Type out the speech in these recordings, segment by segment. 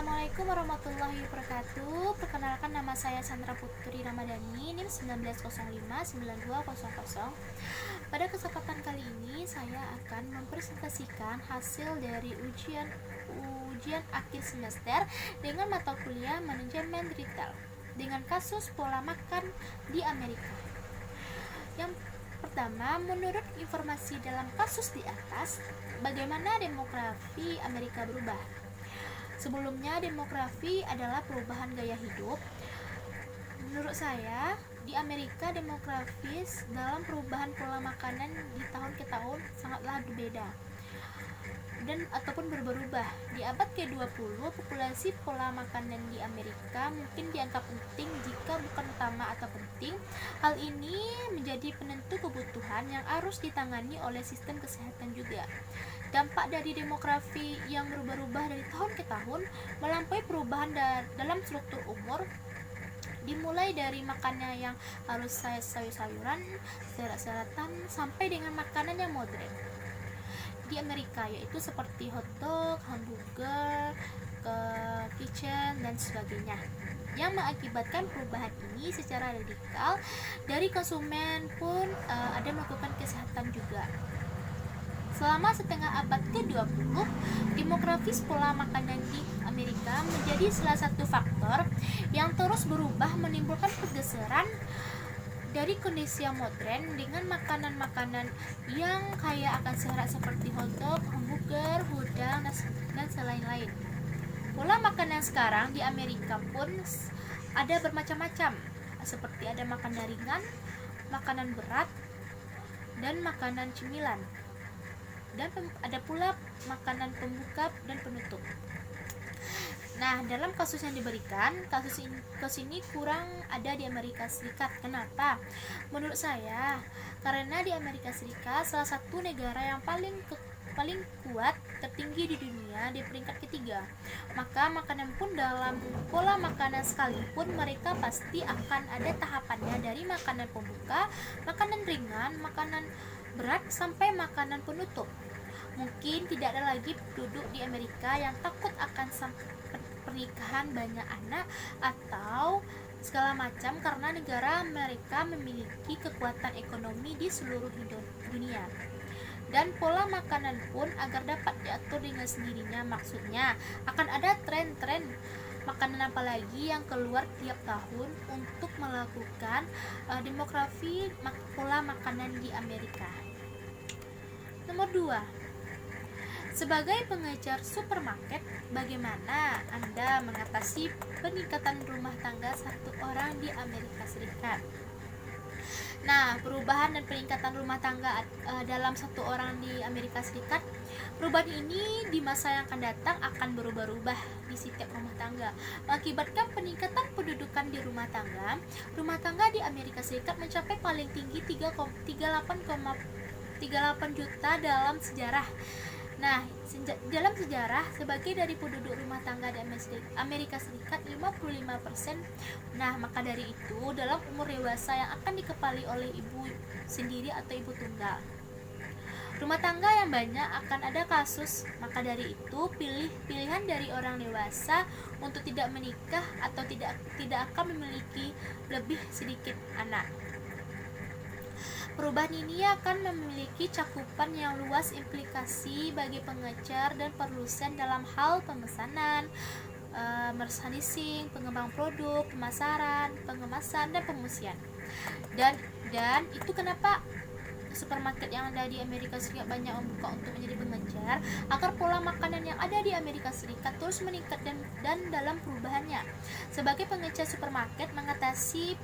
Assalamualaikum warahmatullahi wabarakatuh. Perkenalkan, nama saya Sandra Putri Ramadhani, NIM 19059200. Pada kesempatan kali ini saya akan mempresentasikan hasil dari ujian akhir semester dengan mata kuliah manajemen retail dengan kasus pola makan di Amerika. Yang pertama, menurut informasi dalam kasus di atas, bagaimana demografi Amerika berubah? Sebelumnya, demografi adalah perubahan gaya hidup. Menurut saya, di Amerika demografis dalam perubahan pola makanan di tahun ke tahun sangatlah berbeda dan ataupun berubah-ubah. Di abad ke-20, populasi pola makanan di Amerika mungkin dianggap penting jika bukan utama atau penting. Hal ini menjadi penentu kebutuhan yang harus ditangani oleh sistem kesehatan juga. Dampak dari demografi yang berubah-ubah dari tahun ke tahun melampaui perubahan dalam struktur umur, dimulai dari makannya yang harus sayur-sayuran, serat-seratan, sampai dengan makanan yang modern di Amerika, yaitu seperti hotdog, hamburger, kitchen, dan sebagainya, yang mengakibatkan perubahan ini secara radikal. Dari konsumen pun ada melakukan kesehatan juga. Selama setengah abad ke-20, demografis pola makanan di Amerika menjadi salah satu faktor yang terus berubah, menimbulkan pergeseran dari kondisi yang modern dengan makanan-makanan yang kaya akan serat seperti hotdog, hamburger, udang, dan selain-lain. Pola makanan sekarang di Amerika pun ada bermacam-macam, seperti ada makanan ringan, makanan berat, dan makanan cemilan. Dan ada pula makanan pembuka dan penutup. Nah, dalam kasus yang diberikan, kasus ini kurang ada di Amerika Serikat. Kenapa? Menurut saya, karena di Amerika Serikat salah satu negara yang paling kuat, tertinggi di dunia, di peringkat ketiga. Maka makanan pun dalam pola makanan sekalipun mereka pasti akan ada tahapannya, dari makanan pembuka, makanan ringan, makanan berat, sampai makanan penutup. Mungkin tidak ada lagi penduduk di Amerika yang takut akan pernikahan banyak anak atau segala macam, karena negara mereka memiliki kekuatan ekonomi di seluruh dunia. Dan pola makanan pun agar dapat diatur dengan sendirinya, maksudnya akan ada tren-tren makanan apalagi yang keluar tiap tahun untuk melakukan demografi pola makanan di Amerika. Nomor 2, sebagai pengejar supermarket, bagaimana Anda mengatasi peningkatan rumah tangga satu orang di Amerika Serikat? Nah, perubahan dan peningkatan rumah tangga dalam satu orang di Amerika Serikat, perubahan ini di masa yang akan datang akan berubah-ubah di setiap rumah tangga, mengakibatkan peningkatan pendudukan di rumah tangga. Rumah tangga di Amerika Serikat mencapai paling tinggi 38,38 juta dalam sejarah. Nah, dalam sejarah, sebagai dari penduduk rumah tangga di Amerika Serikat 55%. Nah, maka dari itu, dalam umur dewasa yang akan dikepali oleh ibu sendiri atau ibu tunggal, rumah tangga yang banyak akan ada kasus. Maka dari itu, pilihan dari orang dewasa untuk tidak menikah atau tidak akan memiliki lebih sedikit anak. Perubahan ini akan memiliki cakupan yang luas, implikasi bagi pengecer dan produsen dalam hal pemesanan, merchandising, pengembang produk, pemasaran, pengemasan, dan pemutihan. Dan itu kenapa supermarket yang ada di Amerika Serikat banyak membuka untuk menjadi pengecer, agar pola makanan yang ada di Amerika Serikat terus meningkat dan dalam perubahannya. Sebagai pengecer supermarket, mengatasi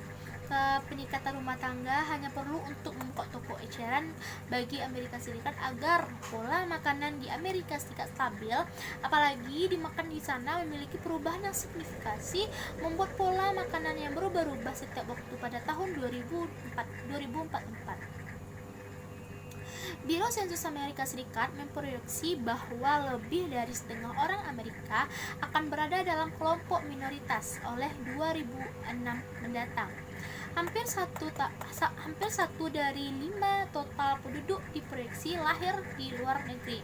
peningkatan rumah tangga hanya perlu untuk membuka toko eceran bagi Amerika Serikat agar pola makanan di Amerika Serikat stabil, apalagi dimakan di sana memiliki perubahan yang signifikasi, membuat pola makanan yang berubah-ubah setiap waktu. Pada tahun 2044, Biro Sensus Amerika Serikat memproyeksi bahwa lebih dari setengah orang Amerika akan berada dalam kelompok minoritas oleh 2006 mendatang. Hampir satu dari 5 total penduduk diproyeksi lahir di luar negeri.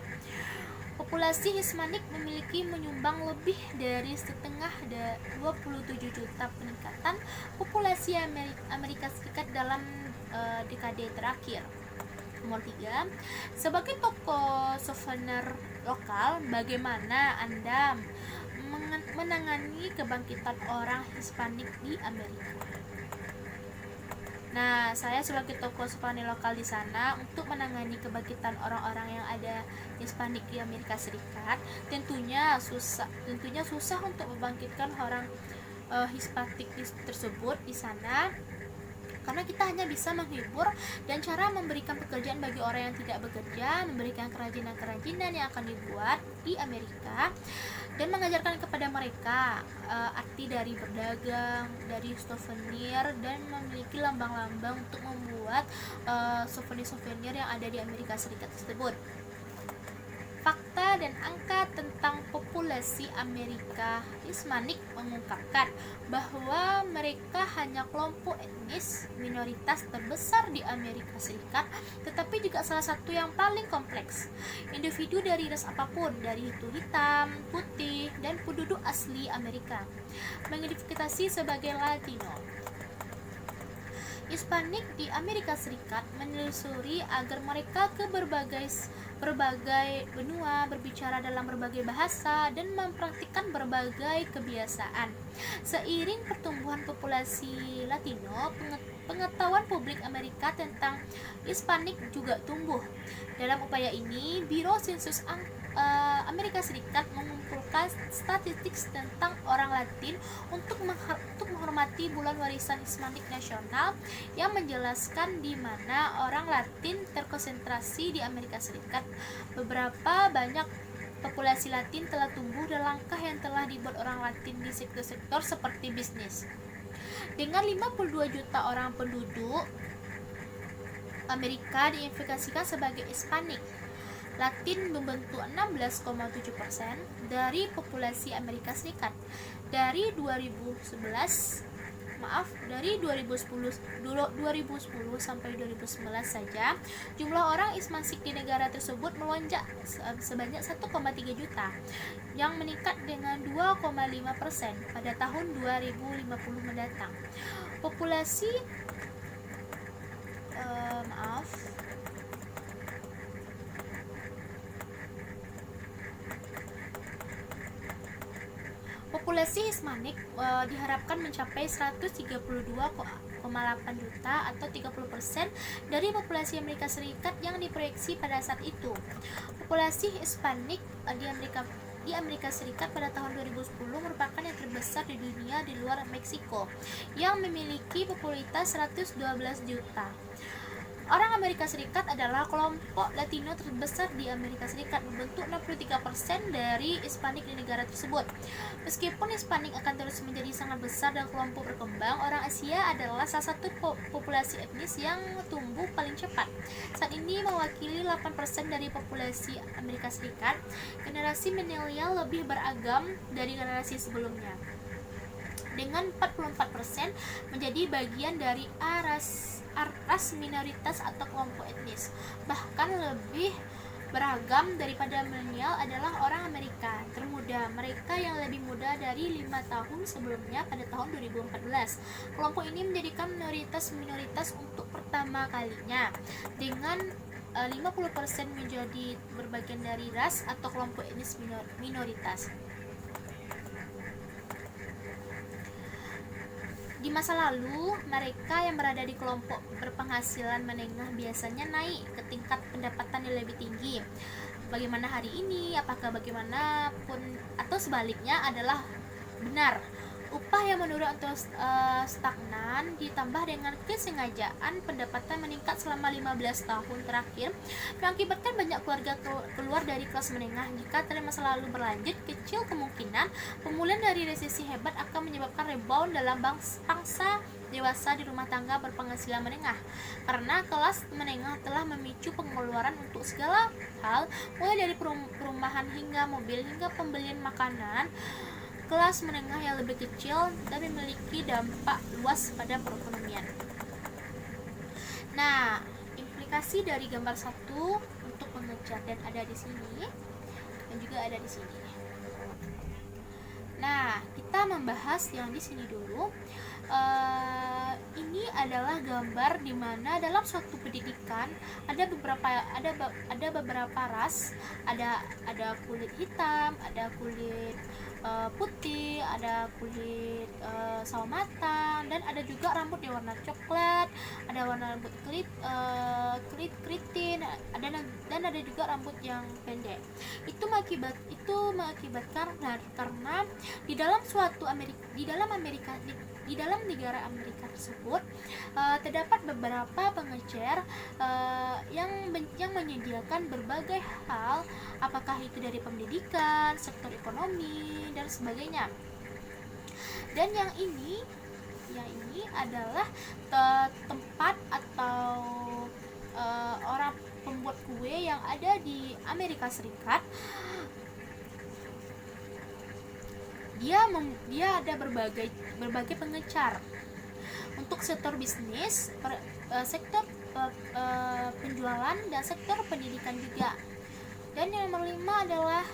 Populasi Hispanik menyumbang lebih dari 27 juta peningkatan populasi Amerika Serikat dalam dekade terakhir. Nomor 3, sebagai toko souvenir lokal, bagaimana Anda menangani kebangkitan orang Hispanik di Amerika? Nah, saya sebagai toko souvenir lokal di sana untuk menangani kebangkitan orang-orang yang ada Hispanik di Amerika Serikat, tentunya susah untuk membangkitkan orang Hispanik tersebut di sana, karena kita hanya bisa menghibur dan cara memberikan pekerjaan bagi orang yang tidak bekerja, memberikan kerajinan-kerajinan yang akan dibuat di Amerika, dan mengajarkan kepada mereka arti dari berdagang, dari souvenir, dan memiliki lambang-lambang untuk membuat souvenir-souvenir yang ada di Amerika Serikat tersebut. Fakta dan angka tentang populasi Amerika Hispanik mengungkapkan bahwa mereka hanya kelompok etnis minoritas terbesar di Amerika Serikat, tetapi juga salah satu yang paling kompleks. Individu dari ras apapun, dari itu hitam, putih, dan penduduk asli Amerika, mengidentifikasi sebagai Latino. Hispanik di Amerika Serikat menelusuri agar mereka ke berbagai benua, berbicara dalam berbagai bahasa, dan mempraktikkan berbagai kebiasaan. Seiring pertumbuhan populasi Latino, pengetahuan publik Amerika tentang Hispanik juga tumbuh. Dalam upaya ini, Biro Sensus Amerika Serikat mengumpulkan statistik tentang orang Latin untuk menghormati bulan warisan Hispanik nasional yang menjelaskan di mana orang Latin terkonsentrasi di Amerika Serikat. Beberapa banyak populasi Latin telah tumbuh dan langkah yang telah dibuat orang Latin di sektor-sektor seperti bisnis. Dengan 52 juta orang penduduk Amerika diidentifikasikan sebagai Hispanik, Latin membentuk 16,7% dari populasi Amerika Serikat. Dari 2010 sampai 2011 saja, jumlah orang Hispanik di negara tersebut melonjak sebanyak 1,3 juta, yang meningkat dengan 2,5% pada tahun 2050 mendatang. Populasi Populasi Hispanik diharapkan mencapai 132,8 juta atau 30% dari populasi Amerika Serikat yang diproyeksi pada saat itu. Populasi Hispanik di Amerika Serikat pada tahun 2010 merupakan yang terbesar di dunia di luar Meksiko, yang memiliki popularitas 112 juta. Orang Amerika Serikat adalah kelompok Latino terbesar di Amerika Serikat, membentuk 63% dari Hispanik di negara tersebut. Meskipun Hispanik akan terus menjadi sangat besar dan kelompok berkembang, orang Asia adalah salah satu populasi etnis yang tumbuh paling cepat. Saat ini mewakili 8% dari populasi Amerika Serikat. Generasi milenial lebih beragam dari generasi sebelumnya, dengan 44% menjadi bagian dari ras minoritas atau kelompok etnis. Bahkan lebih beragam daripada milenial adalah orang Amerika termuda, mereka yang lebih muda dari 5 tahun sebelumnya pada tahun 2014. Kelompok ini menjadikan minoritas untuk pertama kalinya, dengan 50% menjadi berbagian dari ras atau kelompok etnis minoritas. Di masa lalu, mereka yang berada di kelompok berpenghasilan menengah biasanya naik ke tingkat pendapatan yang lebih tinggi. Bagaimana hari ini, apakah bagaimanapun atau sebaliknya adalah benar. Upah yang menurun atau stagnan ditambah dengan kesengajaan pendapatan meningkat selama 15 tahun terakhir mengakibatkan banyak keluarga keluar dari kelas menengah. Jika tren masa lalu berlanjut, kecil kemungkinan pemulihan dari resesi hebat akan menyebabkan rebound dalam pangsa dewasa di rumah tangga berpenghasilan menengah, karena kelas menengah telah memicu pengeluaran untuk segala hal, mulai dari perumahan hingga mobil hingga pembelian makanan. Kelas menengah yang lebih kecil dan memiliki dampak luas pada perekonomian. Nah, implikasi dari gambar 1 untuk pengejar dan ada di sini, dan juga ada di sini. Nah, kita membahas yang di sini dulu. Ini adalah gambar di mana dalam suatu pendidikan ada beberapa ras, ada kulit hitam, ada kulit putih, ada kulit sawo matang, dan ada juga rambut yang warna coklat, ada warna rambut keriting, dan ada juga rambut yang pendek. Itu mengakibatkan karena di dalam negara Amerika tersebut terdapat beberapa pengecer yang menyediakan berbagai hal, apakah itu dari pendidikan, sektor ekonomi, dan sebagainya. Dan yang ini adalah tempat atau orang pembuat kue yang ada di Amerika Serikat. Dia ada berbagai pengecar untuk sektor bisnis, sektor penjualan, dan sektor pendidikan juga. Dan yang nomor 5 adalah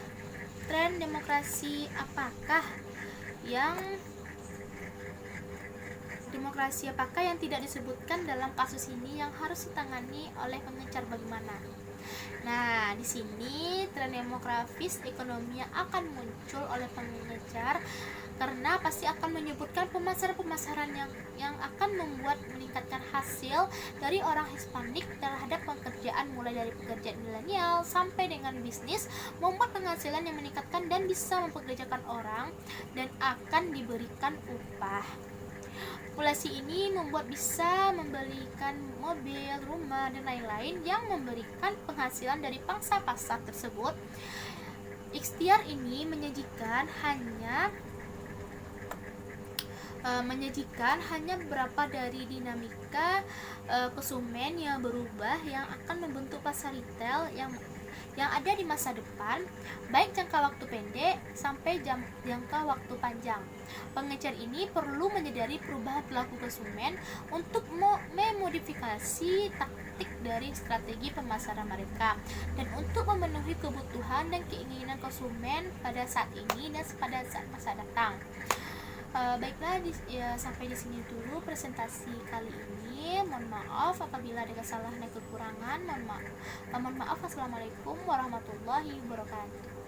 tren demokrasi apakah yang tidak disebutkan dalam kasus ini yang harus ditangani oleh pengecar bagaimana. Nah, di sini tren demografis ekonomi akan muncul oleh pengecar karena pasti akan menyebutkan pemasaran yang akan meningkatkan hasil dari orang Hispanik terhadap pekerjaan, mulai dari pekerjaan milenial sampai dengan bisnis, membuat penghasilan yang meningkatkan dan bisa mempekerjakan orang dan akan diberikan upah. Populasi ini bisa membelikan mobil, rumah, dan lain-lain yang memberikan penghasilan dari pangsa pasar tersebut. Ikhtiar ini menyajikan hanya beberapa dari dinamika konsumen yang berubah yang akan membentuk pasar retail yang ada di masa depan, baik jangka waktu pendek sampai jangka waktu panjang. Pengecer ini perlu menyadari perubahan perilaku konsumen untuk memodifikasi taktik dari strategi pemasaran mereka dan untuk memenuhi kebutuhan dan keinginan konsumen pada saat ini dan pada saat masa datang. Baiklah, sampai di sini dulu presentasi kali ini. Mohon maaf apabila ada kesalahan dan kekurangan. Mohon maaf. Assalamualaikum warahmatullahi wabarakatuh.